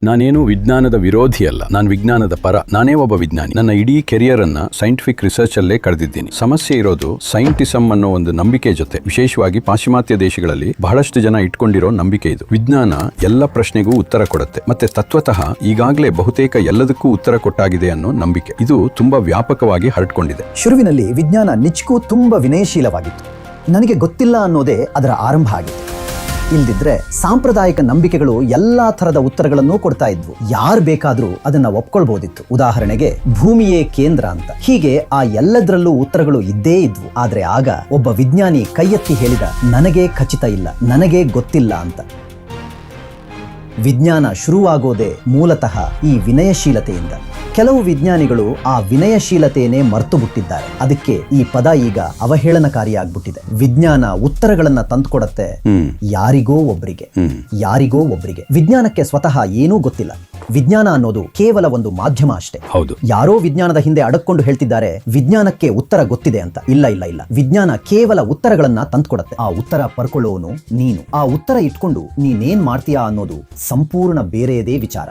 ನಾನೇನು ವಿಜ್ಞಾನದ ವಿರೋಧಿ ಅಲ್ಲ, ನಾನು ವಿಜ್ಞಾನದ ಪರ. ನಾನೇ ಒಬ್ಬ ವಿಜ್ಞಾನಿ. ನನ್ನ ಇಡೀ ಕೆರಿಯರ್ ಅನ್ನ ಸೈಂಟಿಫಿಕ್ ರಿಸರ್ಚ್ ಅಲ್ಲೇ ಕಳೆದಿದ್ದೀನಿ. ಸಮಸ್ಯೆ ಇರೋದು ಸೈಂಟಿಸಮ್ ಅನ್ನೋ ಒಂದು ನಂಬಿಕೆ ಜೊತೆ, ವಿಶೇಷವಾಗಿ ಪಾಶ್ಚಿಮಾತ್ಯ ದೇಶಗಳಲ್ಲಿ ಬಹಳಷ್ಟು ಜನ ಇಟ್ಕೊಂಡಿರೋ ನಂಬಿಕೆ ಇದು. ವಿಜ್ಞಾನ ಎಲ್ಲ ಪ್ರಶ್ನೆಗೂ ಉತ್ತರ ಕೊಡುತ್ತೆ, ಮತ್ತೆ ತತ್ವತಃ ಈಗಾಗಲೇ ಬಹುತೇಕ ಎಲ್ಲದಕ್ಕೂ ಉತ್ತರ ಕೊಟ್ಟಾಗಿದೆ ಅನ್ನೋ ನಂಬಿಕೆ ಇದು ತುಂಬಾ ವ್ಯಾಪಕವಾಗಿ ಹರಡ್ಕೊಂಡಿದೆ. ಶುರುವಿನಲ್ಲಿ ವಿಜ್ಞಾನ ನಿಜಕ್ಕೂ ತುಂಬಾ ವಿನಯಶೀಲವಾಗಿತ್ತು. ನನಗೆ ಗೊತ್ತಿಲ್ಲ ಅನ್ನೋದೇ ಅದರ ಆರಂಭ ಆಗಿತ್ತು. ಇಲ್ದಿದ್ರೆ ಸಾಂಪ್ರದಾಯಿಕ ನಂಬಿಕೆಗಳು ಎಲ್ಲಾ ತರದ ಉತ್ತರಗಳನ್ನು ಕೊಡ್ತಾ ಇದ್ವು. ಯಾರು ಬೇಕಾದ್ರೂ ಅದನ್ನ ಒಪ್ಕೊಳ್ಬಹುದಿತ್ತು. ಉದಾಹರಣೆಗೆ ಭೂಮಿಯೇ ಕೇಂದ್ರ ಅಂತ. ಹೀಗೆ ಆ ಎಲ್ಲದರಲ್ಲೂ ಉತ್ತರಗಳು ಇದ್ದೇ ಇದ್ವು. ಆದ್ರೆ ಆಗ ಒಬ್ಬ ವಿಜ್ಞಾನಿ ಕೈ ಎತ್ತಿ ಹೇಳಿದ, ನನಗೆ ಖಚಿತ ಇಲ್ಲ, ನನಗೆ ಗೊತ್ತಿಲ್ಲ ಅಂತ. ವಿಜ್ಞಾನ ಶುರುವಾಗೋದೇ ಮೂಲತಃ ಈ ವಿನಯಶೀಲತೆಯಿಂದ. ಕೆಲವು ವಿಜ್ಞಾನಿಗಳು ಆ ವಿನಯಶೀಲತೆಯನ್ನೇ ಮರ್ತು ಬಿಟ್ಟಿದ್ದಾರೆ. ಅದಕ್ಕೆ ಈ ಪದ ಈಗ ಅವಹೇಳನಕಾರಿಯಾಗ್ಬಿಟ್ಟಿದೆ. ವಿಜ್ಞಾನ ಉತ್ತರಗಳನ್ನ ತಂದುಕೊಡತ್ತೆ ಯಾರಿಗೋ ಒಬ್ರಿಗೆ. ವಿಜ್ಞಾನಕ್ಕೆ ಸ್ವತಃ ಏನೂ ಗೊತ್ತಿಲ್ಲ. ವಿಜ್ಞಾನ ಅನ್ನೋದು ಕೇವಲ ಒಂದು ಮಾಧ್ಯಮ ಅಷ್ಟೇ. ಹೌದು, ಯಾರೋ ವಿಜ್ಞಾನದ ಹಿಂದೆ ಅಡಕೊಂಡು ಹೇಳ್ತಿದ್ದಾರೆ ವಿಜ್ಞಾನಕ್ಕೆ ಉತ್ತರ ಗೊತ್ತಿದೆ ಅಂತ. ಇಲ್ಲ, ವಿಜ್ಞಾನ ಕೇವಲ ಉತ್ತರಗಳನ್ನ ತಂದುಕೊಡತ್ತೆ. ಆ ಉತ್ತರ ಪಡ್ಕೊಳ್ಳೋನು ನೀನು. ಆ ಉತ್ತರ ಇಟ್ಕೊಂಡು ನೀನೇನ್ ಮಾಡ್ತೀಯಾ ಅನ್ನೋದು ಸಂಪೂರ್ಣ ಬೇರೆಯದೇ ವಿಚಾರ.